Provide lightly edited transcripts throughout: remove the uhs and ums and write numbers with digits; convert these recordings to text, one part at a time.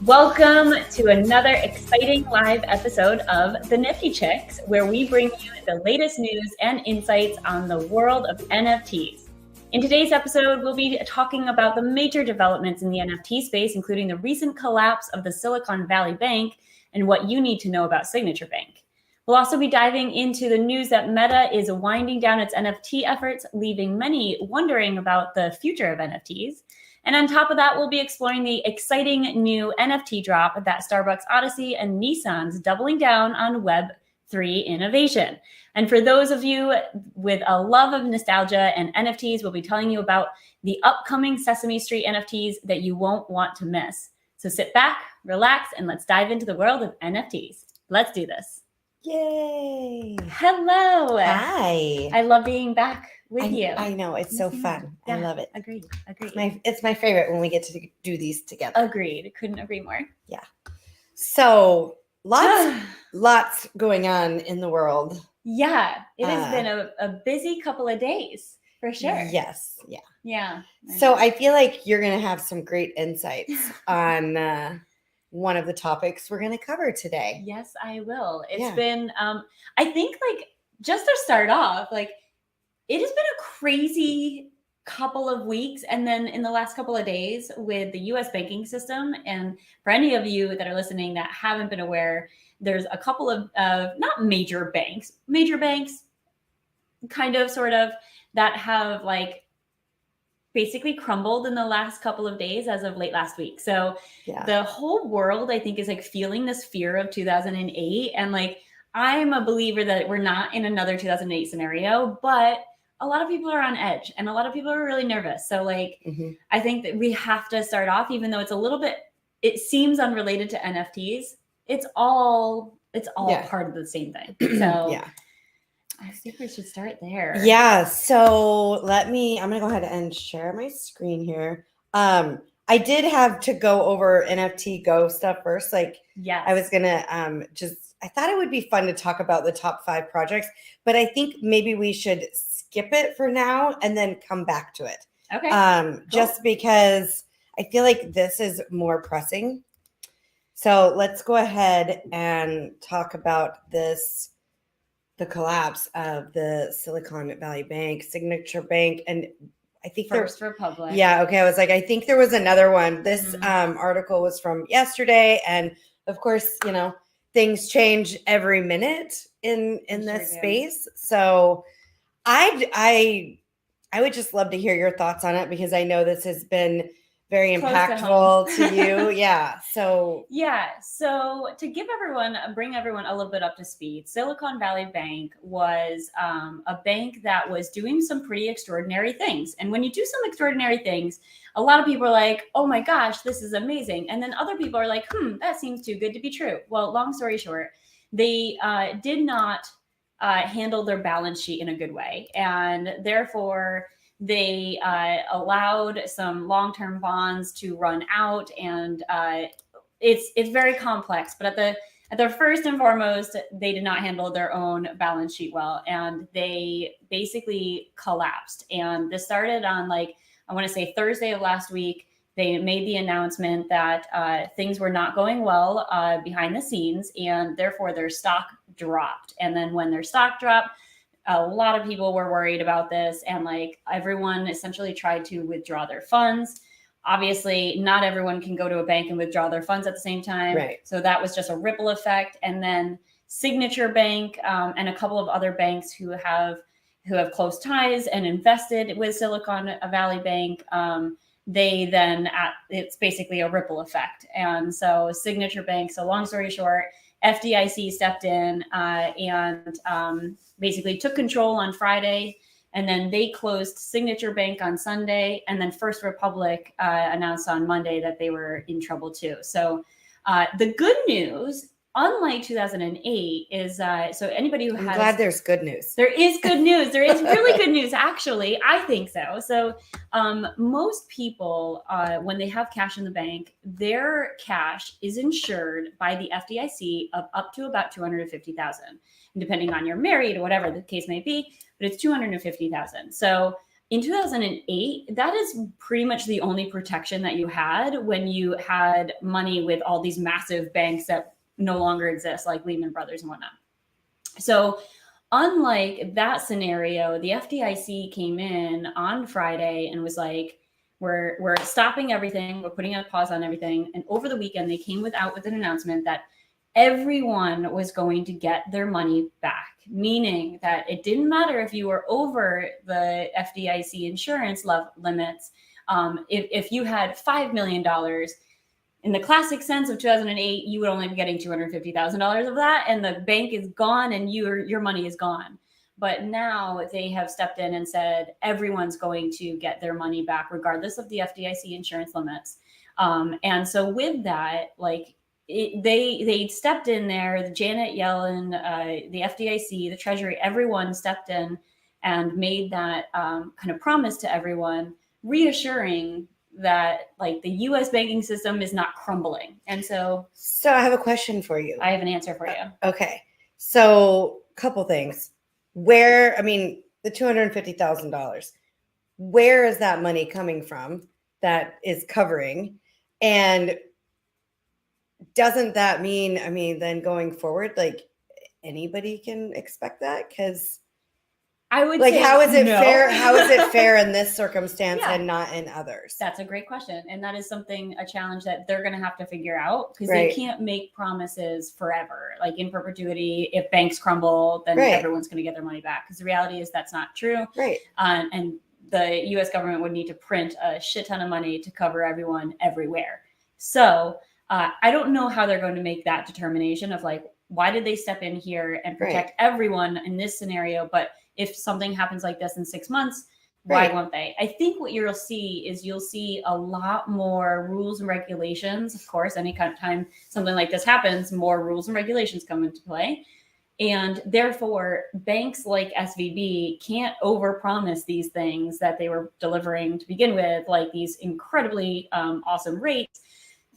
Welcome to another exciting live episode of The Nifty Chicks, where we bring you the latest news and insights on the world of NFTs. In today's episode, we'll be talking about the major developments in the NFT space, including the recent collapse of the Silicon Valley Bank and what you need to know about Signature Bank. We'll also be diving into the news that Meta is winding down its NFT efforts, leaving many wondering about the future of NFTs. And on top of that, we'll be exploring the exciting new NFT drop that Starbucks Odyssey and Nissan's doubling down on Web3 innovation. And for those of you with a love of nostalgia and NFTs, we'll be telling you about the upcoming Sesame Street NFTs that you won't want to miss. So sit back, relax, and let's dive into the world of NFTs. Let's do this. Yay. Hello. Hi. I love being back with you. I know. It's so fun. Yeah, I love it. Agreed. It's my favorite when we get to do these together. Agreed. Couldn't agree more. Yeah. So lots going on in the world. Yeah. It has been a busy couple of days for sure. Yes. Yeah. Yeah. So I feel like you're going to have some great insights on one of the topics we're going to cover today. Yes, I will. It's been, I think just to start off, it has been a crazy couple of weeks. And then in the last couple of days with the US banking system. And for any of you that are listening that haven't been aware, there's a couple of not major banks kind of sort of that have basically crumbled in the last couple of days as of late last week. So the whole world, I think, is feeling this fear of 2008. And I'm a believer that we're not in another 2008 scenario, but a lot of people are on edge and a lot of people are really nervous. So I think that we have to start off, even though it's a little bit, it seems unrelated to NFTs. It's all part of the same thing. So I think we should start there. Yeah. So I'm going to go ahead and share my screen here. I did have to go over NFT Go stuff first. I was going to I thought it would be fun to talk about the top 5 projects, but I think maybe we should skip it for now and then come back to it. Okay. Cool. Just because I feel like this is more pressing. So let's go ahead and talk about the collapse of the Silicon Valley Bank, Signature Bank, and I think First Republic. Yeah. Okay. I was I think there was another one. This article was from yesterday, and of course, things change every minute in this space. So I would just love to hear your thoughts on it because I know this has been very impactful to you. Yeah. So to bring everyone a little bit up to speed, Silicon Valley Bank was a bank that was doing some pretty extraordinary things. And when you do some extraordinary things, a lot of people are like, oh my gosh, this is amazing. And then other people are like, that seems too good to be true. Well, long story short, they did not handle their balance sheet in a good way. And therefore, they allowed some long-term bonds to run out, and it's very complex. But at the first and foremost, they did not handle their own balance sheet well, and they basically collapsed. And this started on I want to say Thursday of last week. They made the announcement that things were not going well behind the scenes, and therefore their stock dropped. And then when their stock dropped, a lot of people were worried about this, and everyone essentially tried to withdraw their funds. Obviously, not everyone can go to a bank and withdraw their funds at the same time. Right. So that was just a ripple effect. And then Signature Bank and a couple of other banks who have close ties and invested with Silicon Valley Bank, they then it's basically a ripple effect. And so Signature Bank, so long story short, FDIC stepped in and basically took control on Friday, and then they closed Signature Bank on Sunday, and then First Republic announced on Monday that they were in trouble too. So the good news, unlike 2008, is so anybody who I'm glad there's good news. There is good news. There is really good news, actually. I think so. So most people, when they have cash in the bank, their cash is insured by the FDIC of up to about $250,000, depending on you're married or whatever the case may be. But it's $250,000. So in 2008, that is pretty much the only protection that you had when you had money with all these massive banks that no longer exist, like Lehman Brothers and whatnot. So unlike that scenario, the FDIC came in on Friday and was like, we're stopping everything. We're putting a pause on everything. And over the weekend, they came out with an announcement that everyone was going to get their money back, meaning that it didn't matter if you were over the FDIC insurance limits. If you had $5 million, in the classic sense of 2008, you would only be getting $250,000 of that, and the bank is gone and your money is gone. But now they have stepped in and said everyone's going to get their money back regardless of the FDIC insurance limits. And so with that, like they stepped in there, the Janet Yellen, the FDIC, the Treasury, everyone stepped in and made that kind of promise to everyone, reassuring that like the US banking system is not crumbling. And so I have a question for you. I have an answer for you. Okay. So couple things. The $250,000, where is that money coming from that is covering? And doesn't that mean, then going forward, like anybody can expect that? Because I would like, say how is it no. fair? How is it fair in this circumstance and not in others? That's a great question. And that is a challenge that they're going to have to figure out, because Right. they can't make promises forever, like in perpetuity. If banks crumble, then Right. everyone's going to get their money back. Because the reality is that's not true. Right. And the US government would need to print a shit ton of money to cover everyone everywhere. So I don't know how they're going to make that determination of like, why did they step in here and protect everyone in this scenario? But if something happens like this in 6 months, why won't they? I think what you'll see a lot more rules and regulations. Of course, any kind of time something like this happens, more rules and regulations come into play. And therefore, banks like SVB can't overpromise these things that they were delivering to begin with, like these incredibly awesome rates.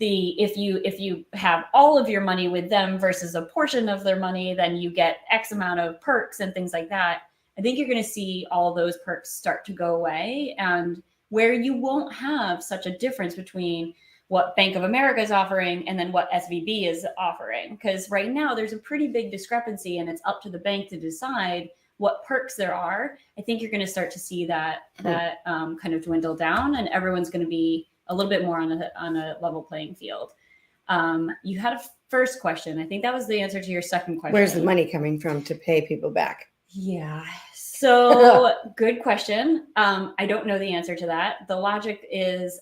If you have all of your money with them versus a portion of their money, then you get X amount of perks and things like that. I think you're going to see all those perks start to go away, and where you won't have such a difference between what Bank of America is offering and then what SVB is offering. Because right now there's a pretty big discrepancy, and it's up to the bank to decide what perks there are. I think you're going to start to see that kind of dwindle down, and everyone's going to be a little bit more on a level playing field. You had a first question. I think that was the answer to your second question. Where's the money coming from to pay people back? Yeah. So good question. I don't know the answer to that. The logic is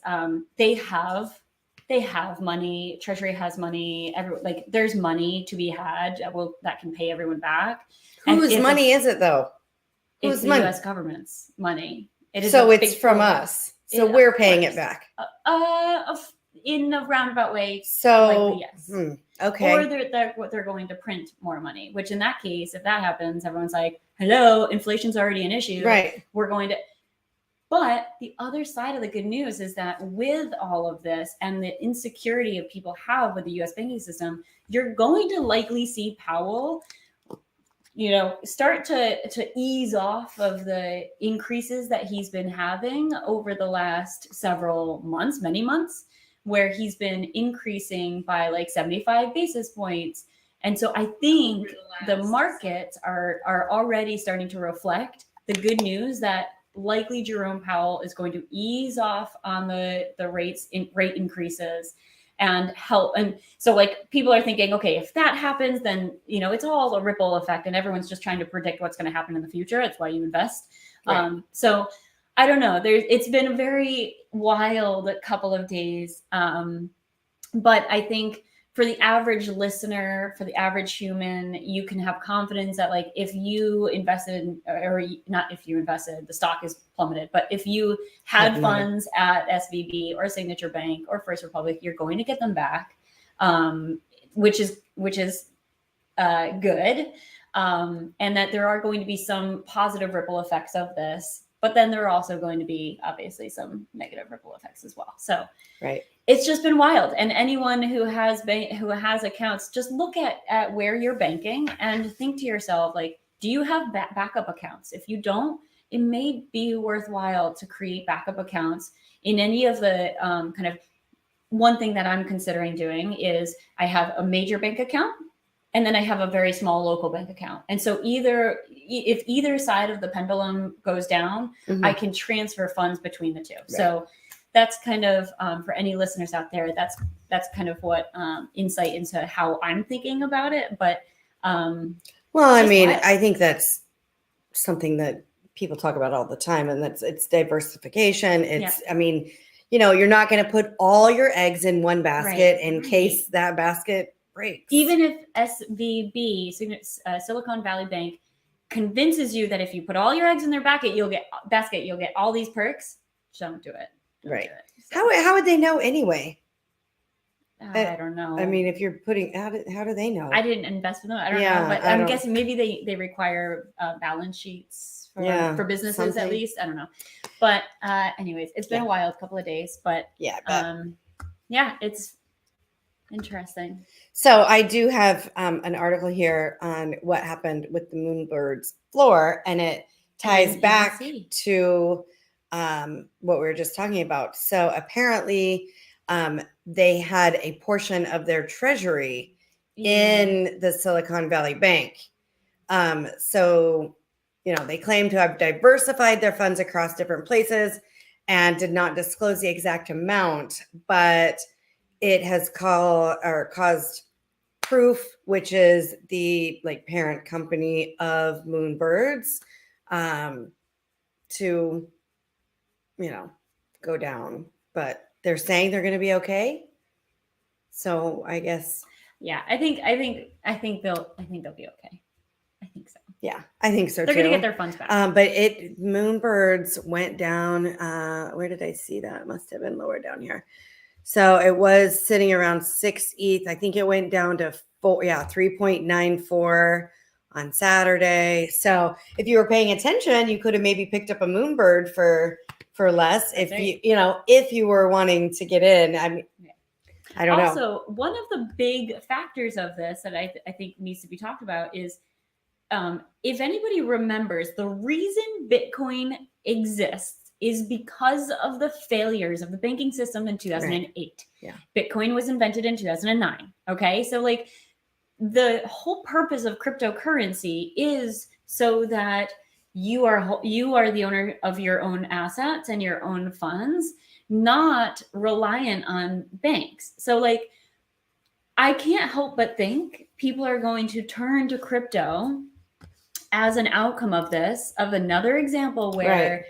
they have money. Treasury has money. There's money to be had. That can pay everyone back. Whose money is it though? It's the U.S. government's money. So it's from us. So we're paying it back. In a roundabout way. So yes. Okay. Or they're going to print more money, which in that case, if that happens, everyone's like, hello, inflation's already an issue. Right. We're going to. But the other side of the good news is that with all of this and the insecurity of people have with the U.S. banking system, you're going to likely see Powell, start to ease off of the increases that he's been having over the last many months, where he's been increasing by like 75 basis points. And so I think the markets are already starting to reflect the good news that likely Jerome Powell is going to ease off on the rate increases and help. And so like people are thinking, okay, if that happens, then, it's all a ripple effect and everyone's just trying to predict what's going to happen in the future. That's why you invest. Right. So I don't know. It's been a very wild couple of days. But I think for the average listener, for the average human, you can have confidence that like if you invested, or not if you invested, the stock is plummeted, but if you had funds at SVB or Signature Bank or First Republic, you're going to get them back, which is good. And that there are going to be some positive ripple effects of this. But then there are also going to be obviously some negative ripple effects as well. So it's just been wild. And anyone who has accounts, just look at where you're banking and think to yourself, like, do you have backup accounts? If you don't, it may be worthwhile to create backup accounts in any of the kind of, one thing that I'm considering doing is I have a major bank account and then I have a very small local bank account. And so if either side of the pendulum goes down, I can transfer funds between the two. Right. So that's kind of, for any listeners out there, that's kind of what insight into how I'm thinking about it. But well, I mean, I think that's something that people talk about all the time, and it's diversification. It's, I mean, you know, you're not going to put all your eggs in one basket in case that basket breaks. Even if SVB, Silicon Valley Bank, convinces you that if you put all your eggs in their basket, you'll get all these perks. Don't do it. Don't do it. So. How would they know anyway? I don't know. I mean, if you're putting, how do they know? I didn't invest with them. I don't know, but I'm guessing maybe they require balance sheets for businesses at least. I don't know. But anyways, it's been a wild couple of days, but it's interesting. So I do have an article here on what happened with the Moonbirds floor, and it ties back to what we were just talking about. So apparently they had a portion of their treasury in the Silicon Valley Bank. So, you know, they claim to have diversified their funds across different places and did not disclose the exact amount, but it has caused Proof, which is the parent company of Moonbirds, to, you know, go down. But they're saying they're going to be okay. So I guess. Yeah, I think they'll be okay. I think so. Yeah, I think so too. They're going to get their funds back. But Moonbirds went down. Where did I see that? It must have been lower down here. So it was sitting around 6 ETH. I think it went down to 3.94 on Saturday. So if you were paying attention, you could have maybe picked up a Moonbird for less. That's if you were wanting to get in. I mean, I don't know. Also, one of the big factors of this that I think needs to be talked about is if anybody remembers, the reason Bitcoin exists is because of the failures of the banking system in 2008. Right. Yeah. Bitcoin was invented in 2009. Okay. So the whole purpose of cryptocurrency is so that you are the owner of your own assets and your own funds, not reliant on banks. So I can't help but think people are going to turn to crypto as an outcome of this, of another example where,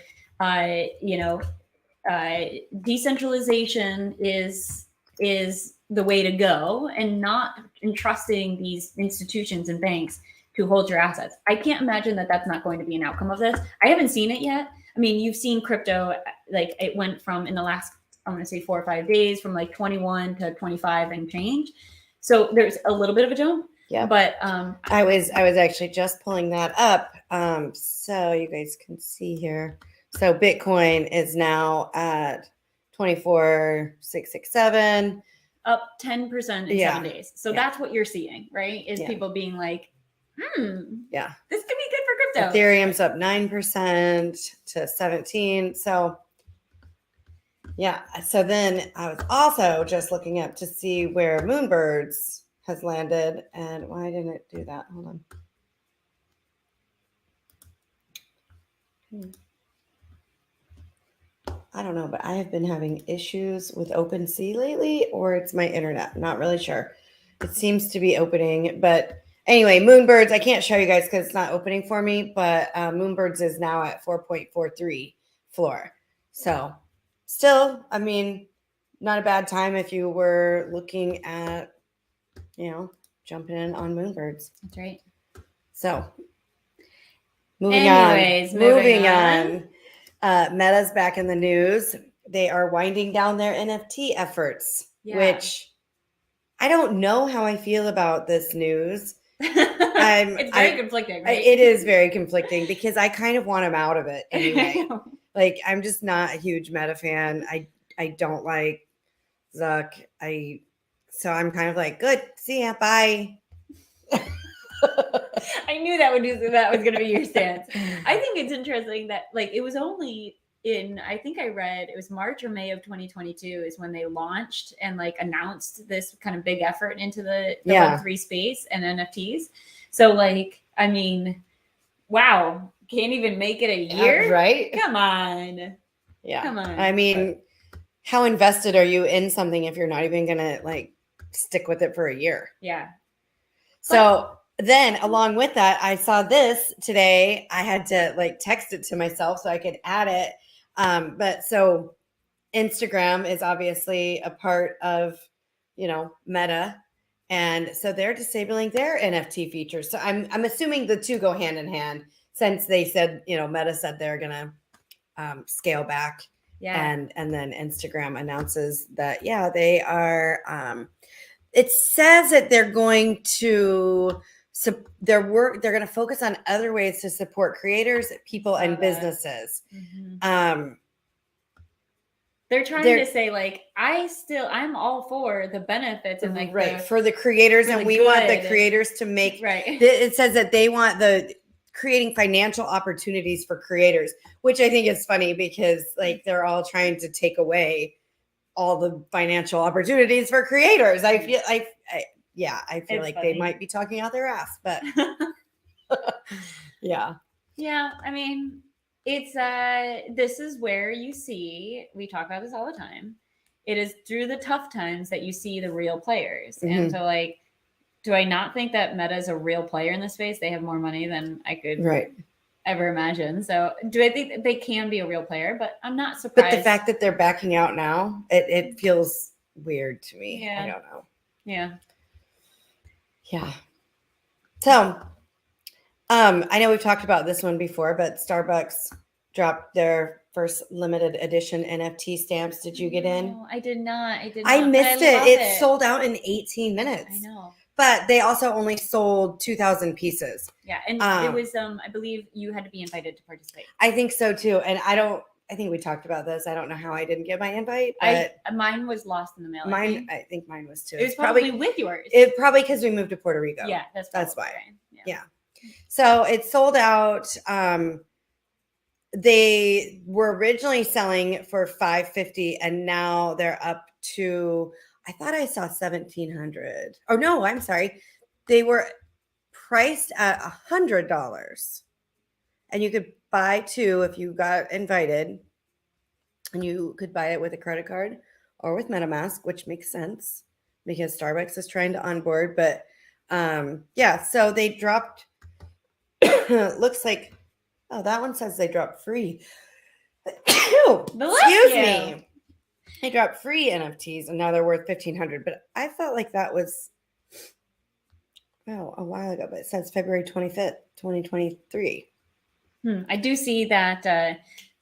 decentralization is the way to go, and not entrusting these institutions and banks to hold your assets. I can't imagine that that's not going to be an outcome of this. I haven't seen it yet. I mean, you've seen crypto, it went from, in the last, I'm going to say 4 or 5 days, from 21 to 25 and change. So there's a little bit of a jump. Yeah. But I was actually just pulling that up. So you guys can see here. So Bitcoin is now at 24,667. Up 10% in 7 days. So that's what you're seeing, right? Is people being like, this could be good for crypto. Ethereum's up 9% to 17. So so then I was also just looking up to see where Moonbirds has landed, and why didn't it do that? Hold on. I don't know, but I have been having issues with OpenSea lately, or it's my internet. I'm not really sure. It seems to be opening, but anyway, Moonbirds, I can't show you guys because it's not opening for me, but Moonbirds is now at 4.43 floor. So still, I mean, not a bad time if you were looking at, jumping in on Moonbirds. That's right. So moving on. Meta's back in the news. They are winding down their NFT efforts, which I don't know how I feel about this news. It's very conflicting, right? It is very conflicting because I kind of want them out of it anyway. I'm just not a huge Meta fan. I don't like Zuck. So I'm kind of good. See ya. Bye. I knew that was going to be your stance. I think it's interesting that like it was only in, I think I read it was March or May of 2022 is when they launched and like announced this kind of big effort into the Web3 space and NFTs. So like, I mean, wow, can't even make it a year, right? Come on. Yeah. Come on. I mean, how invested are you in something if you're not even going to like stick with it for a year? Yeah. So then along with that, I saw this today. I had to like text it to myself so I could add it. But so Instagram is obviously a part of, Meta. And so they're disabling their NFT features. So I'm assuming the two go hand in hand since they said, Meta said they're going to scale back. Yeah. And then Instagram announces that, they are, it says that they're going to they're going to focus on other ways to support creators, people, and businesses. Mm-hmm. They're trying to say like, I'm all for the benefits and like for the creators, and we want the creators to make right. It says that they want the creating financial opportunities for creators, which I think is funny because like they're all trying to take away all the financial opportunities for creators. I feel like they might be talking out their ass, but yeah. I mean, it's this is where you see, we talk about this all the time. It is through the tough times that you see the real players. Mm-hmm. And so like, do I not think that Meta is a real player in this space? They have more money than I could ever imagine. So do I think that they can be a real player? But I'm not surprised. But the fact that they're backing out now, it feels weird to me. Yeah. I don't know. Yeah. Yeah. So I know we've talked about this one before, but Starbucks dropped their first limited edition NFT stamps. Did you get in? No, I did not. I missed it. It sold out in 18 minutes. I know. But they also only sold 2,000 pieces. Yeah, and it was I believe you had to be invited to participate. I think so too. And I think we talked about this. I don't know how I didn't get my invite. But mine was lost in the mail. I think mine was too. It was probably with yours. It probably because we moved to Puerto Rico. Yeah, that's why. Right. Yeah. So it sold out. They were originally selling for $550, and now they're up to, I thought I saw $1,700. Oh no, I'm sorry. They were priced at $100, and you could buy two if you got invited, and you could buy it with a credit card or with MetaMask, which makes sense because Starbucks is trying to onboard. But so they dropped. Looks like, that one says they dropped free. Excuse me. They dropped free NFTs and now they're worth $1,500. But I felt like that was a while ago. But it says February 25th, 2023. I do see that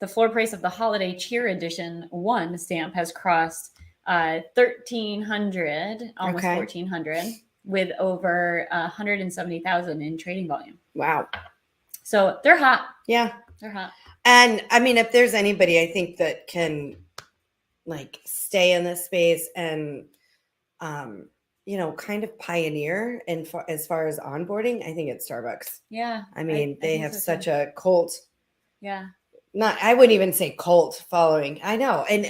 the floor price of the Holiday Cheer Edition 1 stamp has crossed $1,300, almost $1,400, with over 170,000 in trading volume. Wow. So they're hot. Yeah. They're hot. And I mean, if there's anybody I think that can like stay in this space and, kind of pioneer as far as onboarding, I think it's Starbucks. Yeah. I mean, they have such a cult. Yeah. I wouldn't even say cult following. I know. And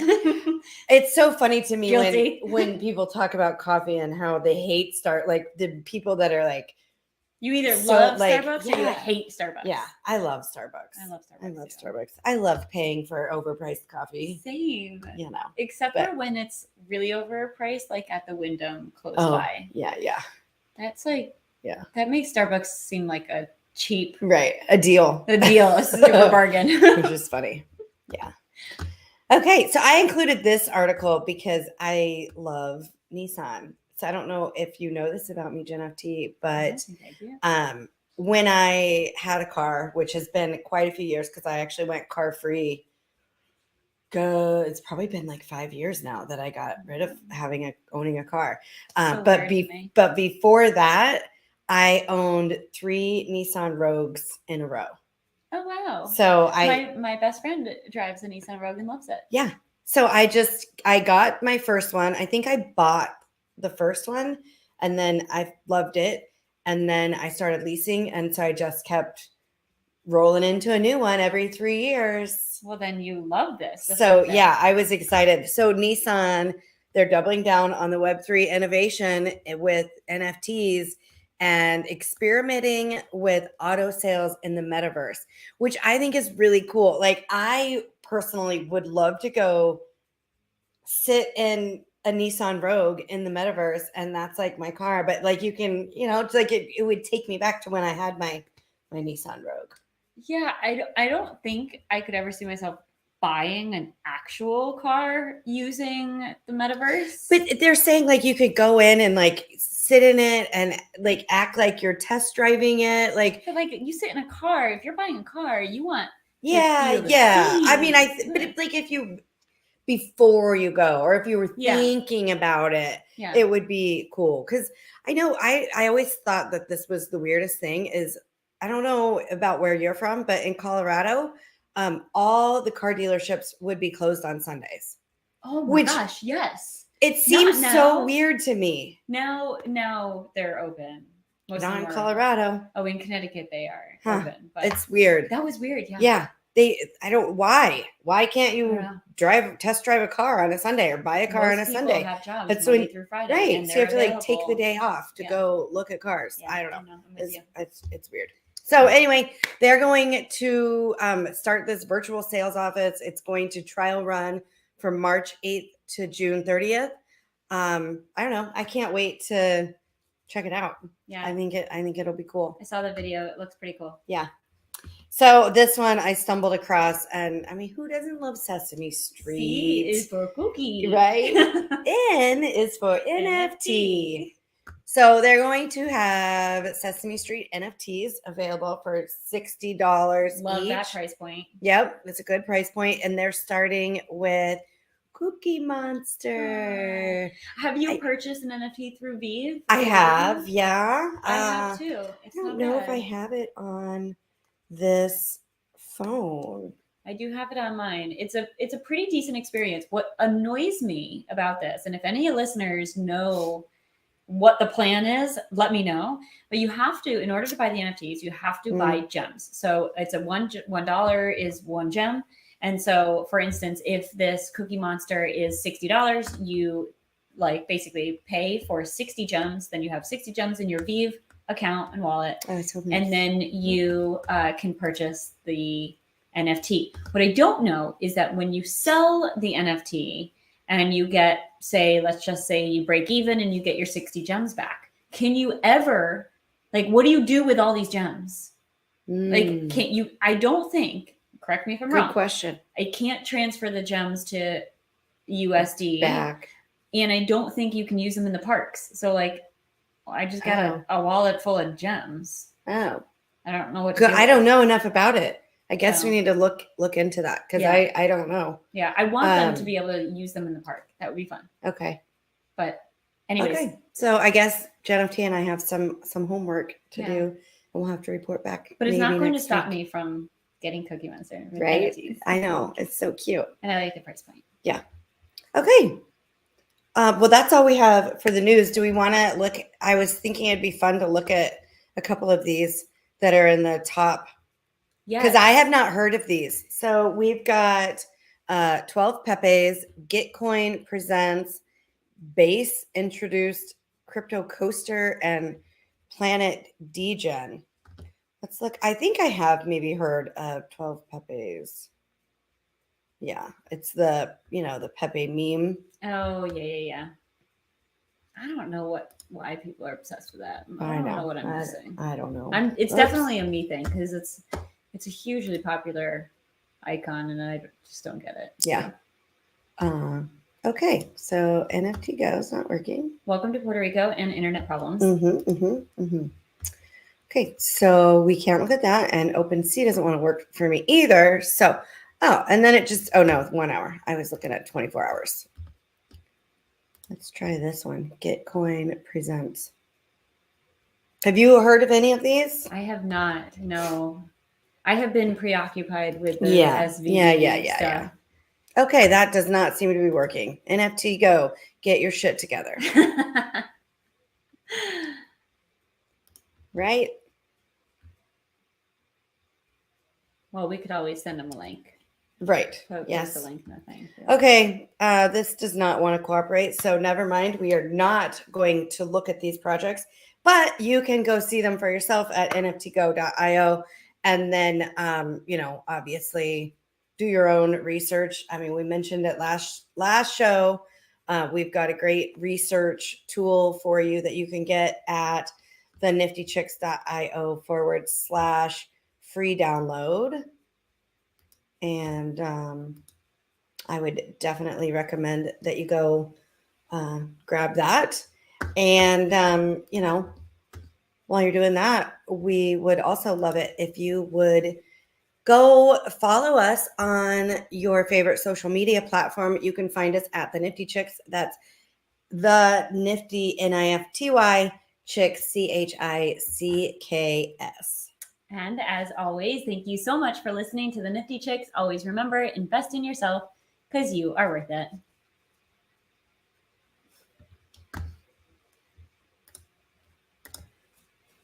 it's so funny to me when people talk about coffee and how they hate the people that are like, you either love Starbucks or you hate Starbucks. Yeah, I love Starbucks. I love Starbucks. I love paying for overpriced coffee. Same. Except for when it's really overpriced, like at the Wyndham close by. Yeah. That's like, that makes Starbucks seem like a cheap. Right. A deal. A super bargain. Which is funny. Yeah. Okay. So I included this article because I love Nissan. So I don't know if you know this about me, Jen FT, but when I had a car, which has been quite a few years because I actually went car free. It's probably been like 5 years now that I got rid of owning a car. But before that, I owned 3 Nissan Rogues in a row. Oh wow! So my best friend drives a Nissan Rogue and loves it. Yeah. So I got my first one. I think I bought the first one and then I loved it. And then I started leasing. And so I just kept rolling into a new one every 3 years. Well, then you love this. So yeah, I was excited. So Nissan, they're doubling down on the Web3 innovation with NFTs and experimenting with auto sales in the metaverse, which I think is really cool. Like, I personally would love to go sit in a Nissan Rogue in the metaverse, and that's like my car. But like, you can, it's like it would take me back to when I had my Nissan Rogue. Yeah, I don't think I could ever see myself buying an actual car using the metaverse. But they're saying like you could go in and like sit in it and like act like you're test driving it. Like, but like, you sit in a car. If you're buying a car, you want yeah. I mean, but it's like, if you before you go, or if you were thinking about it, it would be cool. Because I know I always thought that this was the weirdest thing. Is, I don't know about where you're from, but in Colorado, all the car dealerships would be closed on Sundays. Oh my gosh, yes. It seems so weird to me. Now they're open. Not in Colorado. Oh, in Connecticut they are open. But it's weird. That was weird, yeah. Yeah. Why can't you test drive a car on a Sunday, or buy a car on a Sunday? Have jobs But Monday through Friday, right. So you have to like take the day off to go look at cars. Yeah, I don't know. It's weird. Oh. So anyway, they're going to start this virtual sales office. It's going to trial run from March 8th to June 30th. I don't know. I can't wait to check it out. Yeah. I think it'll be cool. I saw the video. It looks pretty cool. Yeah. So this one I stumbled across, and I mean, who doesn't love Sesame Street? C is for cookie. Right? N is for NFT. So they're going to have Sesame Street NFTs available for $60 Love each. that price point. Yep, it's a good price point, and they're starting with Cookie Monster. Have you purchased an NFT through Vive? I have, yeah. I have too. I don't know if I have it on this phone. I do have it on mine. It's a pretty decent experience. What annoys me about this, and if any listeners know what the plan is, let me know. But you have to, in order to buy the NFTs, you have to buy gems. So it's $1 is one gem. And so, for instance, if this Cookie Monster is $60, you like basically pay for 60 gems. Then you have 60 gems in your Vive account and wallet. Oh, so nice. And then you can purchase the NFT. What I don't know is that when you sell the NFT and you get, let's just say you break even and you get your 60 gems back, can you ever, like, what do you do with all these gems? Like, can't you, I don't think, correct me if I'm wrong. Good question. I can't transfer the gems to USD back. And I don't think you can use them in the parks. So like, I just got a wallet full of gems. Oh. I don't know what to do. I don't know enough about it. I guess we need to look into that, because I don't know. Yeah, I want them to be able to use them in the park. That would be fun. Okay. But anyways. Okay. So I guess Jen T and I have some homework to do, and we'll have to report back. But it's not going to stop me from getting Cookie Monster. Right? I know. It's so cute. And I like the price point. Yeah. Okay. Well, that's all we have for the news. Do we want to look? I was thinking it'd be fun to look at a couple of these that are in the top. Yeah. Because I have not heard of these. So we've got 12 Pepes, Gitcoin presents, Base introduced Crypto Coaster, and Planet Degen. Let's look. I think I have maybe heard of 12 Pepes. Yeah, it's the Pepe meme. Oh, yeah. I don't know why people are obsessed with that. I don't know what I'm missing. I don't know. It's definitely a me thing, because it's a hugely popular icon, and I just don't get it. Yeah. Okay, so NFT Go is not working. Welcome to Puerto Rico and internet problems. Okay, so we can't look at that, and OpenSea doesn't want to work for me either. So, and then it no, 1 hour. I was looking at 24 hours. Let's try this one. Gitcoin presents. Have you heard of any of these? I have not. No, I have been preoccupied with the SVBank stuff. Yeah. Okay, that does not seem to be working. NFT Go, get your shit together. Right. Well, we could always send them a link. Right. Post Yes. a link in the thing. Okay. This does not want to cooperate. So never mind. We are not going to look at these projects, but you can go see them for yourself at nftgo.io. And then, obviously do your own research. I mean, we mentioned it last show. We've got a great research tool for you that you can get at the niftychicks.io/free download. And I would definitely recommend that you go grab that. And, while you're doing that, we would also love it if you would go follow us on your favorite social media platform. You can find us at the Nifty Chicks. That's the Nifty NIFTY Chicks CHICKS. And as always, thank you so much for listening to the Nifty Chicks. Always remember, invest in yourself because you are worth it.